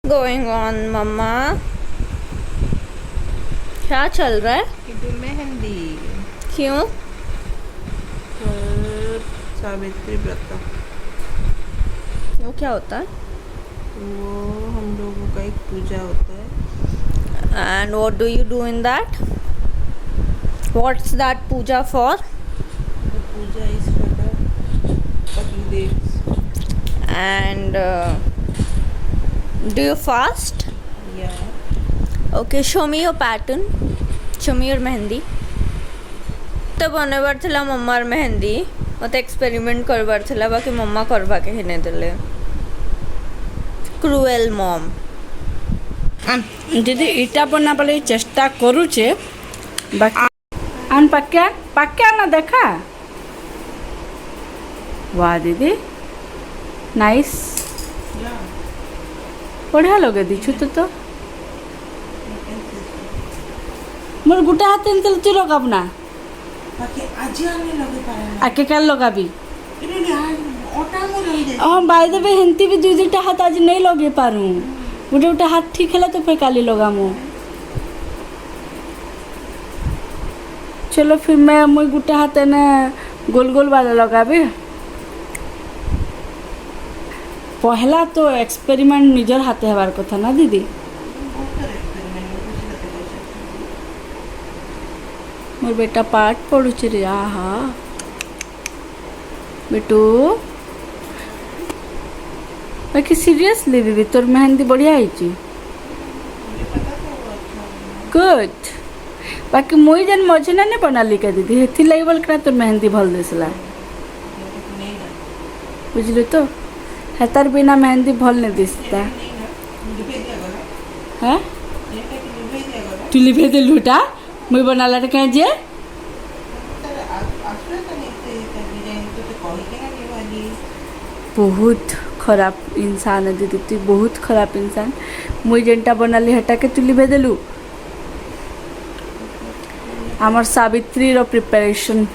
Going on मम्मा? क्या चल रहा है? मेहंदी क्यों? सावित्री व्रत। वो क्या होता है? वो हम लोगों का एक पूजा होता है। And what do you do in that? What's that puja for? The puja is for the Pati Devs. And do you fast? Yeah. Okay, show me your pattern. Show me your mehndi. तो बनवार थिला मम्मार मेहंदी मत एक्सपेरिमेंट करवार थिला बाकी मम्मा करवा के हिने देले. Cruel mom. दीदी इटा बना पड़े चेष्टा करूचे बाकी आन पक्का ना देखा. वाह दीदी नाइस. बढ़िया लगे दीछु तो मोर गुटा हाथ तेल तू लगाब ना बाकी आज आने लगे पारे आके काल लगाबी. ओटा मो रही दे। हाँ बाय द वे हेंती भी दुई दुईटा हाथ आज नहीं लगे पारूँ. गोटे गोटे हाथ ठीक है तो फिर काली लगामो. चलो फिर मैं मुई गुटे हाथ ने गोल गोल वाला लगाबी. पहला तो एक्सपेरिमेंट निजर हाथे हेबार कथा ना दीदी. मोर बेटा पाठ पढ़ुचे रे. आहा बेटू बाकी सीरियसली दीदी तोर मेहंदी बढ़िया है. गुड. बाकी मुई जन मझिना नहीं बनाली का दीदी हेथि लगी बोल कर तोर मेहंदी भल दिसला. बुझलु तो हेतार बिना मेहंदी भल नहीं दिसता. हाँ तू लिभे देलुटा मुई बनाला कहीं जे बहुत खराब इंसान है दीदी. तू बहुत खराब इंसान. मुई जेनटा बनाली हेटा के तू लिभे देलु. आमर सावित्री रो प्रिपरेशन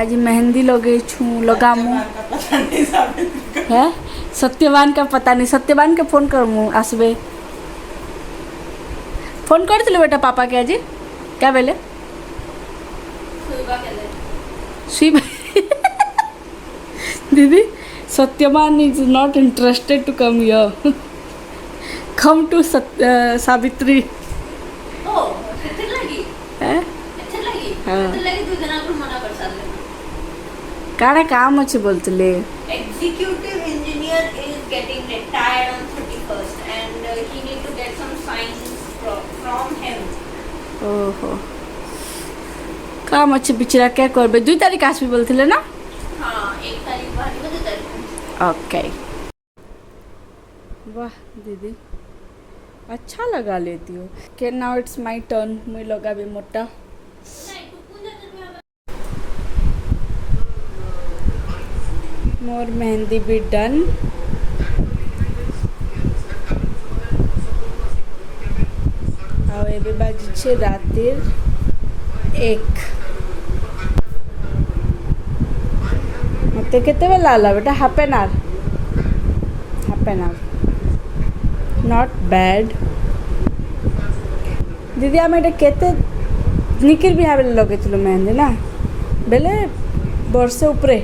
आज मेहंदी लगे छू लगामु है. सत्यवान का पता नहीं. सत्यवान के फोन करमु आसबे. फोन कर दिलो बेटा पापा के आज क्या बेले सुई दीदी Satyavan is not interested to come here. Come to Savitri. काड़ा काम अच्छे बोलते ले. Executive engineer is getting retired on 31st and he need to get some signs from him. ओहो काम अच्छे बिचरा क्या करबे. 2 तारीख आसबी बोलते ले ना. हाँ 1 तारीख बाहर 2 तारीख. ओके. वाह दीदी अच्छा लगा लेती हो. के नाउ इट्स माय टर्न. मुई लगा भी मोटा. मोर मेहंदी भी डन. आउ एबे बाजिछे रातिर 1. मते केते बेला आला बेटा. Half an hour. Not bad दीदी. आम एटा केते निकिर भी बेले लगे मेहंदी ना बेले वर्षे उपरे.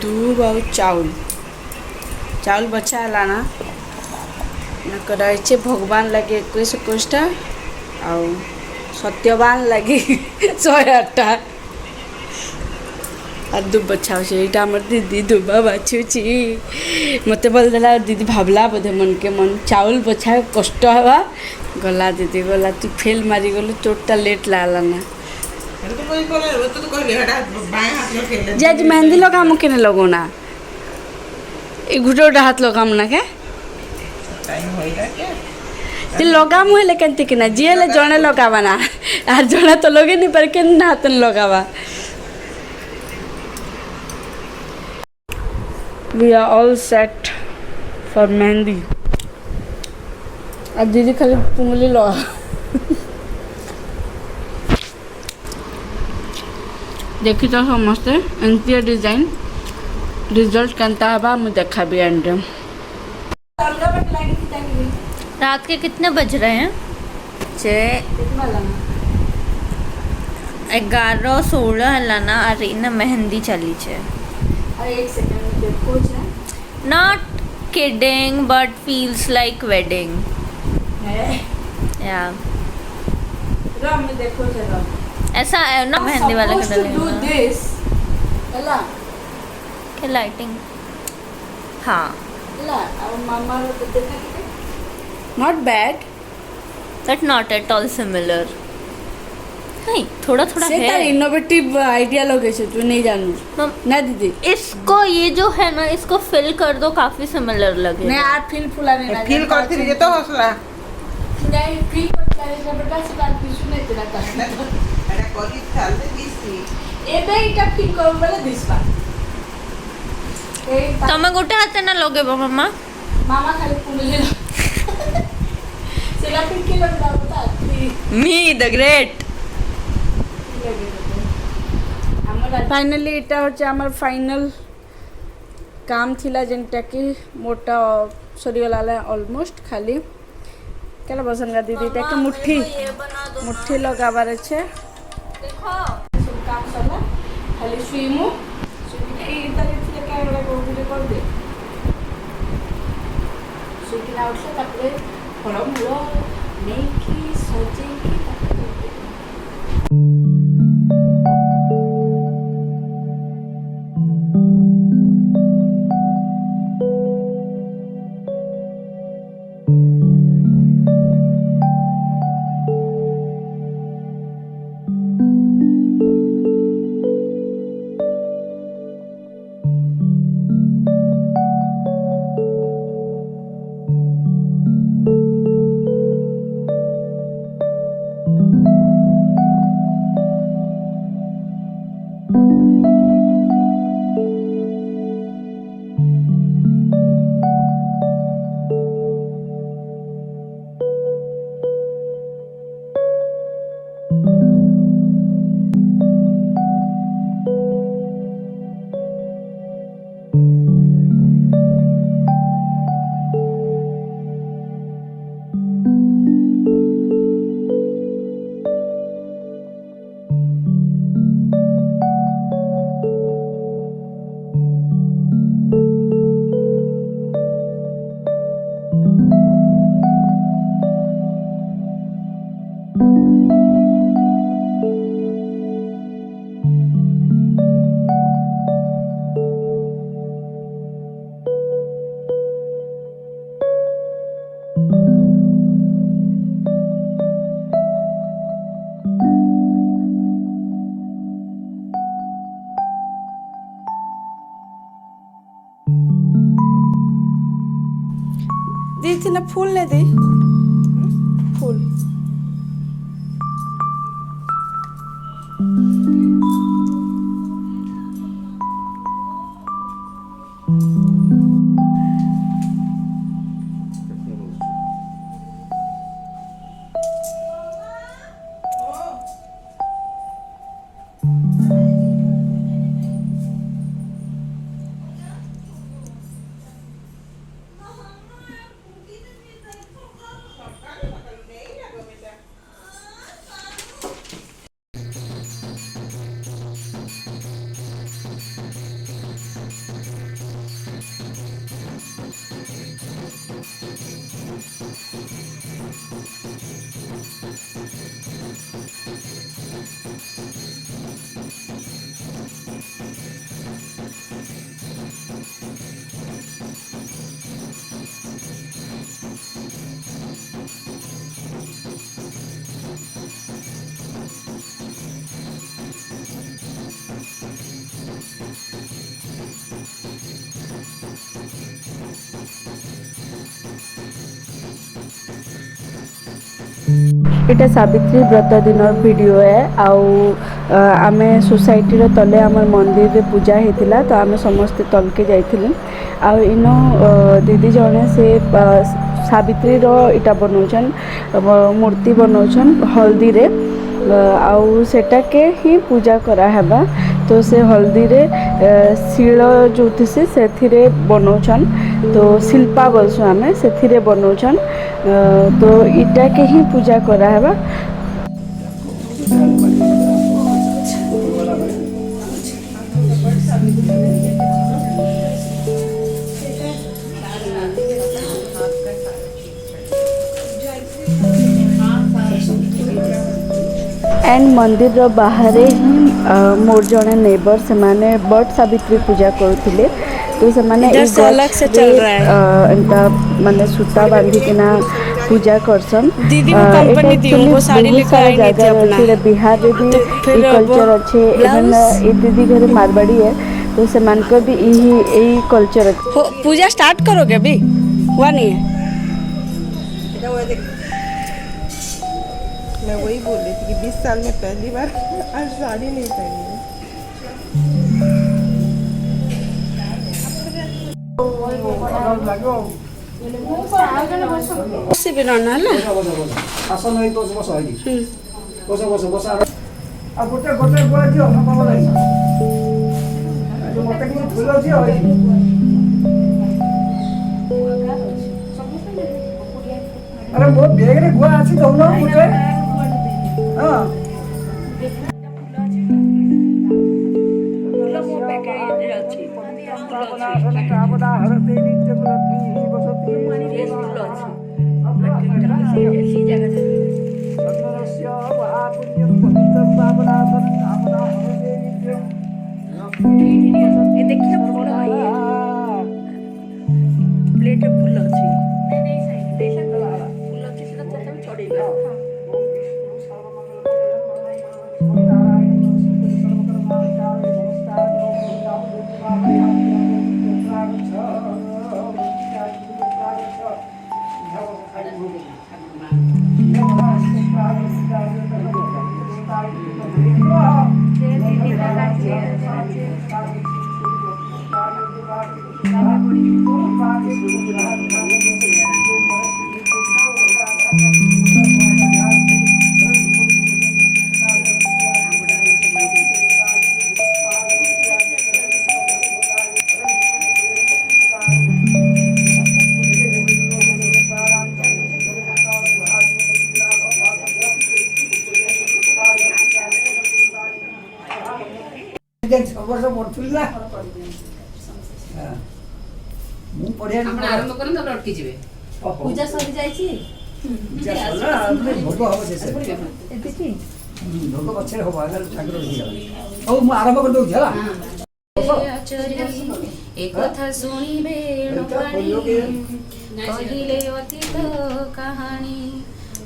दूध और चाउल बचा है ना कराइचे भगवान लगे 21 आउ सत्यवान लगे 108 और दूब बचा यहाँ आम दीदी दुबा बाछुची. मत बोल देला दीदी भावला बोधे मन के मन चाउल बचा कष्ट हवा गला. दीदी गला तू फेल मारी गलु. चोटा लेट लागला ना जे आज मेहंदी लगामु के लगो ना. एक गुटे गोटे हाथ लगामु ना के ते लगामु हेले केनते कि ना जी हेले जणे लगावा ना. आर जणा तो लगे नहीं पर के हाथ न लगावा. We are all set for mehndi. अब दीदी खाली पुंगली लगा. देखी तो समस्ते एमती डिजाइन रिजल्ट केनता हबा मु देखाबी एंड रात के कितने बज रहे हैं? 11:16 हेलाना और इन मेहंदी चली छे। एक सेकंड देखो छे Not kidding, but feels like wedding. Yeah. रम देखो छे रम ऐसा है ना मेहंदी वाले का डू दिस एला के लाइटिंग। हाँ, एला और मामा रो तो देखा कि not bad but not at all similar. नहीं, थोड़ा थोड़ा से तार है। इनोवेटिव आइडिया लगे छे तू नहीं जानू मम, ना दीदी इसको ये जो है ना इसको फिल कर दो, काफी सिमिलर लगे। नहीं आज फील फुलाने ना ফিল করছিলি যে তো হসলা नहीं फील करता है जब बेटा से बात কিছু नहीं तेरा का এটা করি চালতে দিছি एबे इटा फील कर बोले दिसबा ए तमे गोटे हाथे ना लगे मामा। मामा खाली पुले सेला फील के लग रहा बता मी द ग्रेट। फाइनली इटा होचे हमर फाइनल काम थिला जेनटा कि मोटा सरी वाला ऑलमोस्ट खाली केला बसनगा दीदी टा के मुट्ठी लगाबार छे देखो सब काम सरला खाली सुइमु ए इताले थिले कैमरा को वीडियो कर दे सुइकिना उठले तापरे फलमूल नेकी सजेकी दी थी ना फूल ले दी फूल এটা सावित्री व्रत दिन वीडियो है आमे सोसाइटी रो तले आमर मंदिर रे पूजा हेतिला तो आमे समस्त तल के जाइथिलु इनो दीदी जने से सावित्री रो इटा बनौछन मूर्ति बनौछन हल्दी रे सेटा के ही पूजा करा हेबा तो से हल्दी रे शिल जो थी से बनाऊछन तो शिल्पा बोलसु आमे से बनाऊछन तो इटा के ही पूजा कराहेबा। एंड मंदिर रो बाहरे ही मोर जने नेबर से माने बट सावित्री पूजा करुथिले तो से माने इधर से अलग से चल रहा है। एंता माने सूता बांधी के ना पूजा करसन। दीदी को कंपनी दी उनको साड़ी लेकर आई नहीं थी अपना। बिहार रे भी फिर ये कल्चर अच्छे इवन ए दीदी घर मारवाड़ी है तो से मान को भी यही कल्चर है। पूजा स्टार्ट करोगे अभी हुआ नहीं है। मैं वही बोल रही थी कि 20 साल में पहली बार आज साड़ी नहीं पहनी है। से भी रहना है ना। आसन होई तो बस होई बस आ गोटे गोटे गोआ दियो हम पाबो लाइ जो मते कि फुल दियो होई अरे मो बेग रे गोआ आछि दउनो गोटे हां प्लेट फुल अच्छी वर्ष पढ़ुला मु पढ़िया आपण आरंभ करन त अटकी जिवे पूजा सरी जाईची पूजा सला भोग हो से एतिकी भोग पछे हो बागर ठाकुर हो ओ मु आरंभ कर दउ छला एक कथा सुनिबे कहिले अतीत कहानी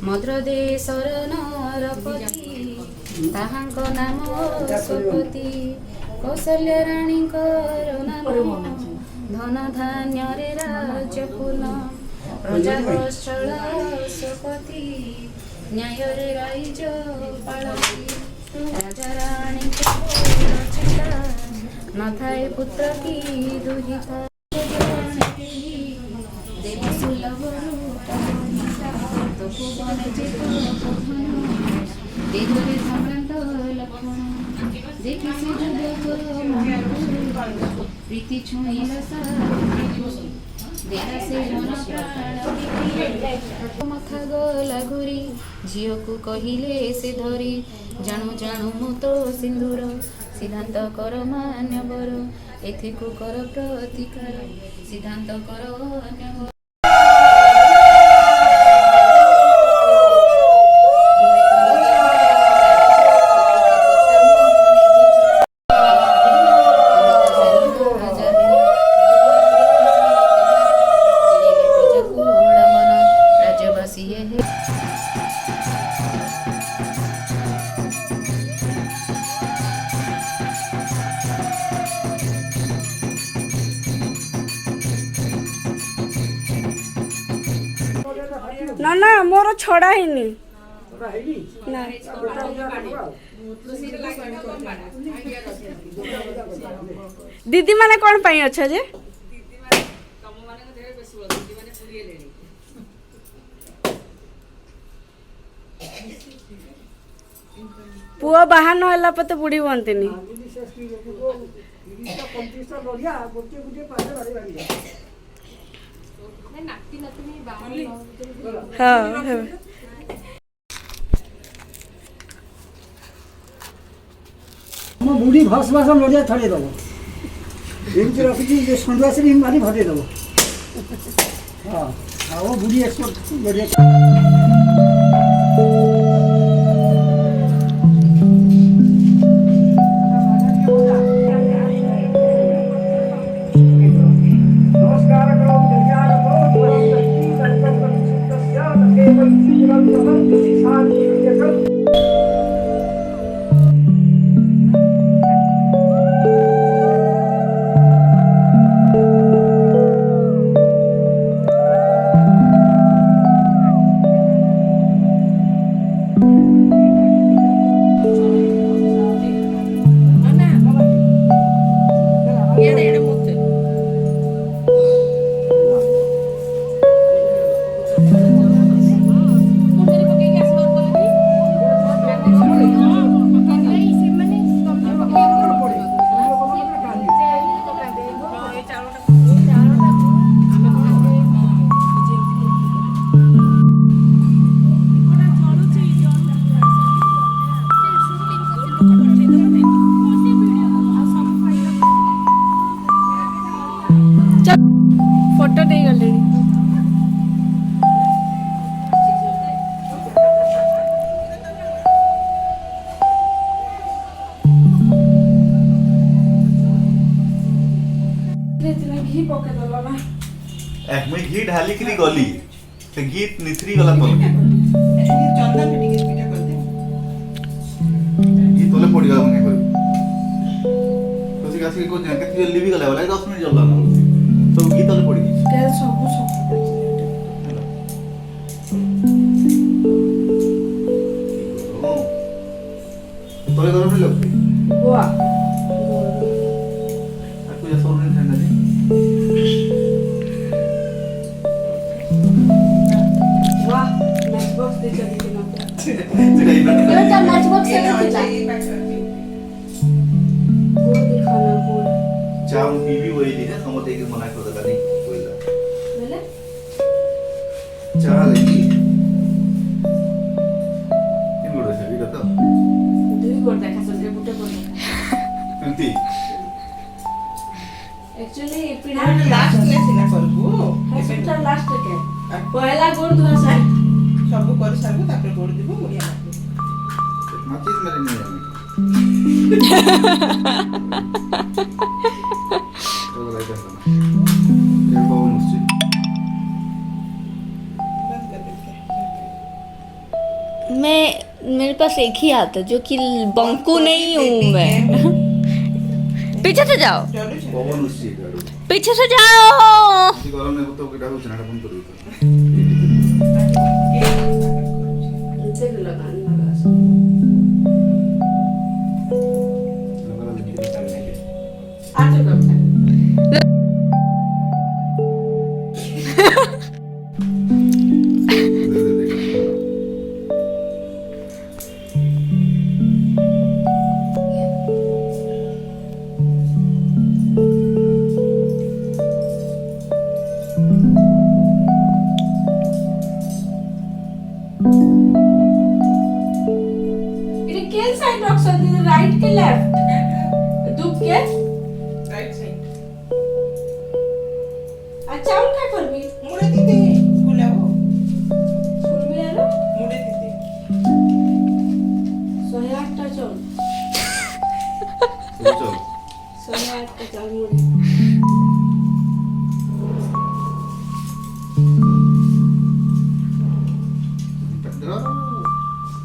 मद्र देशर नरपति ताहांक नाम सुपति कौशल्य राणीकर नाम धन धान्य रे राजकुल प्रजा कौशल सुपति न्याय रे राइज पालती राजा रानी चिता न थाए पुत्र की दुहिता देव सुलभ रूप तपोवन देवरे सम्रांत लक्ष्मण देखि से प्रीति छुईला देला से मन प्राण मथा गला घुरी झियो को कहिले से धरी जाणु जाणु मु तो सिंदूर सिद्धांत कर मान्यवर एथिको कर प्रतिकार सिद्धांत कर अन्य ना ना मोर छड़ा हिनी ना दीदी माने कौन पाई अच्छा जे ପୁଅ ବାହା ନହେଲା ପରେ ତ ବୁଢ଼ୀ ହୁଅନ୍ତିନି। ଯଦି ସେ ସ୍ତ୍ରୀ ଲୋକକୁ 30ଟା 35ଟା ନଡ଼ିଆ ଗୋଟିଏ ଗୋଟିଏ ପାଦେ ବାଡ଼ି ବାଡ଼ି ହଁ ମୋ ବୁଢ଼ୀ ଭସ ଭସ ନଡ଼ିଆ ଛଡ଼େଇ ଦେବ। ଏମିତି ରଖିଛି ଯେ ସନ୍ଧ୍ୟାସରେ ମାରି ଭଟେଇ ଦେବ। ହଁ ଆଉ ବୁଢ଼ୀ ଏକ୍ସପର୍ଟ ନଡ଼ିଆ। ଫଟୋ ନେଇଗଲେଣି। ଘି ପକେଇଦେଲ ନା मुई घी ढाली करी गली से घी निथरी गला तलके घी तले पड़ी गला मने कर तो से कासी को जाके जल्दी भी गला वाला 10 मिनट जल्ला ना तो घी तले पड़ी गई तेल सब तले गरम नहीं लगती वाह आपको ये सब नहीं ठंडा नहीं वाह मैच बॉक्स दे चली ना सेटा इना तो मैच बॉक्स से दिला गुड़ दिखाना गुड़ चा पीवी वही दी है समझ के मना कर देला नहीं कोइला बोले चा लगी इन गुड़ से भी तो दुई गुड़ देखा सके गुटे गुड़ एंती एक्चुअली पीढ़ा लास्ट ले सिना करबो हॉस्पिटल लास्ट के पहला गुड़ धुआ साई सब कर सारबो तापर गोड़ दिबो मुड़िया माचिस मेरे नहीं आने तो लाइट है ना ये बहुत मुश्किल बंद कर दे मैं मेरे पास एक ही हाथ है जो कि बंकू नहीं हूँ मैं। पीछे से जाओ, चलो चलो बहुत मुश्किल है पीछे से जाओ। ये गरम नहीं तो केटा हो चना बंद कर दो इनसे भी लगाने लगा लगा लगी निकालने के आज डॉक्टर दे दे दे इरे केन साइड डॉक्टर दी राइट के लेफ्ट दुख के राइट साइड अच्छा उन काय करबी मुड़े दीते बुलाओ सुनबी यार मुड़े दीते 108 टा चल चलो 108 टा चल मुड़ी पंद्रह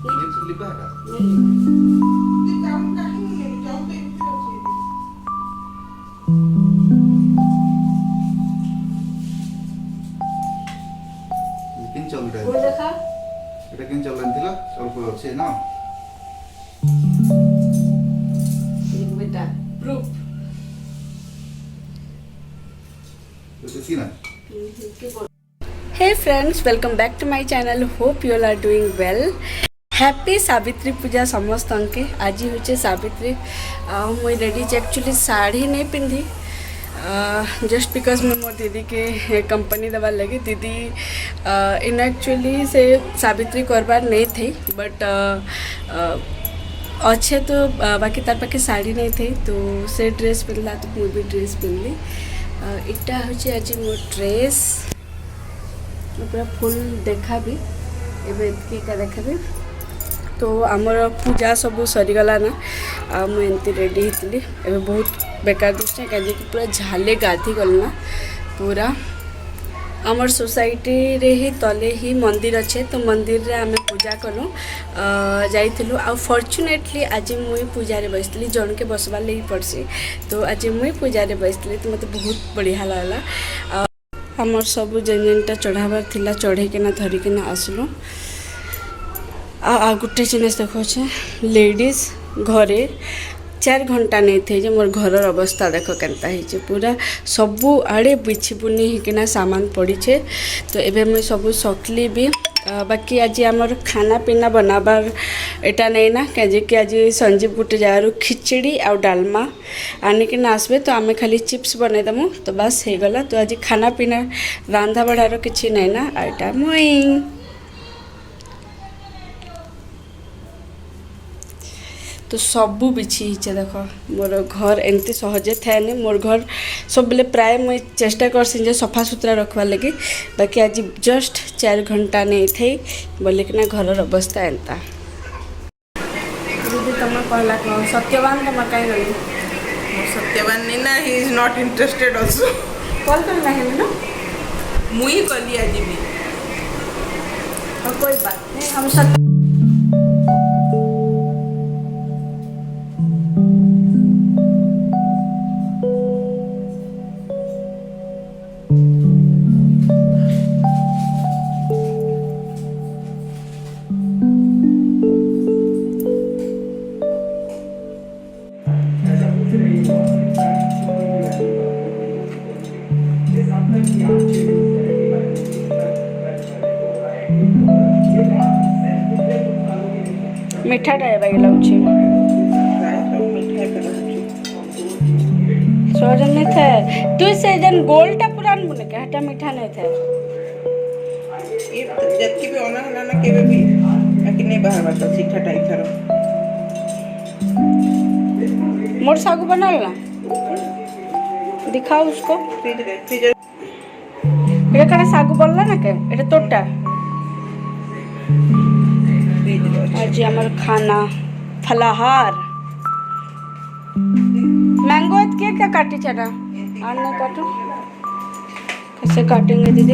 ये लिखा है जाऊं कहीं जाऊं तो इधर अच्छी लेकिन चल रहा गुड़ है देखा এটা কেন চলন্তিলা অল্প আছে না देख बेटा प्रूफ এটা কি না Hey friends, welcome back to my channel. Hope you all are doing well. Happy Savitri Puja समस्त के आज हूँ सावित्री मुई रेडी एक्चुअली साड़ी नहीं पिंधि जस्ट बिकॉज मैं मोर दीदी के कंपनी दबार लगे दीदी इन एक्चुअली से सावित्री करबार नहीं थी बट अच्छे तो बाकी तार पाखे साड़ी नहीं थी तो से ड्रेस पिंधला तो मुझे भी ड्रेस पिंधली इटा हूँ आज मो ड्रेस पूरा फुल देखा भी एवं का देखा तो आमर पूजा सब सरीगला ना मुझे रेडी होती एवं बहुत बेकार दुष्ट कहीं पूरा झाले गाधी गलना पूरा आमर सोसाइटी रे ही तले ही मंदिर अच्छे तो मंदिर रे आमे पूजा करूँ जाइलु आ फॉर्चुनेटली आज मुई पूजा रे बसली जन के बसबार लगी पड़सी तो आज मुई पूजा रे बसली तो मत बहुत बढ़िया लगला आमर सब जेन जेनटा चढ़ाबार थिला चढ़ेकिना धरिकिना आसलु आ गोटे जिनिस देखो लेडीज घरे 4 घंटा नहीं थे जो मोर घर अवस्था देख के पूरा सबू आड़े बिछि बुनी होकिना सामान पड़ी छे तो एबे मैं सब सकली भी बाकी आज आमर खाना पीना बनाबार एटा नहीं ना कहीं कि आज संजीव गोटे जगार खिचड़ी आ डालमा आनिक आसबे तो आमे खाली चिप्स बनईदमु तो बस हो गला तो आज खाना पीना रांधा बढ़ार किसी नहीं ना आईटा मुई तो सबू बिछी हिचे देख मोर घर एमती सहजे थाए नहीं मोर घर सब बेले प्राय मुझे चेष्टा करसी जे सफा सुतरा रखवार लगे बाकी आज जस्ट 4 घंटा नहीं थे बोलिकिना घर अवस्था एंता दीदी तुम कहला कह सत्यवान तुम कहीं गई सत्यवान नहीं ना he is not interested also call कर नहीं ना मुई कली आज भी और कोई बात नहीं हम सत्य मीठा टाइप लगे सोजन नहीं थे तू से जन गोलटा पुरान बुने के हटा मीठा नहीं थे ये जत्ती भी ओना हला ना केबे भी कि नहीं बाहर बात सीखा टाइप थारो मोर सागु बनल ना दिखाओ उसको फ्रिज ये कने सागु बनला ना के एटा तोटा आज हमार खाना फलाहार मैंगो के क्या काटी चना आने काटो कैसे काटेंगे दीदी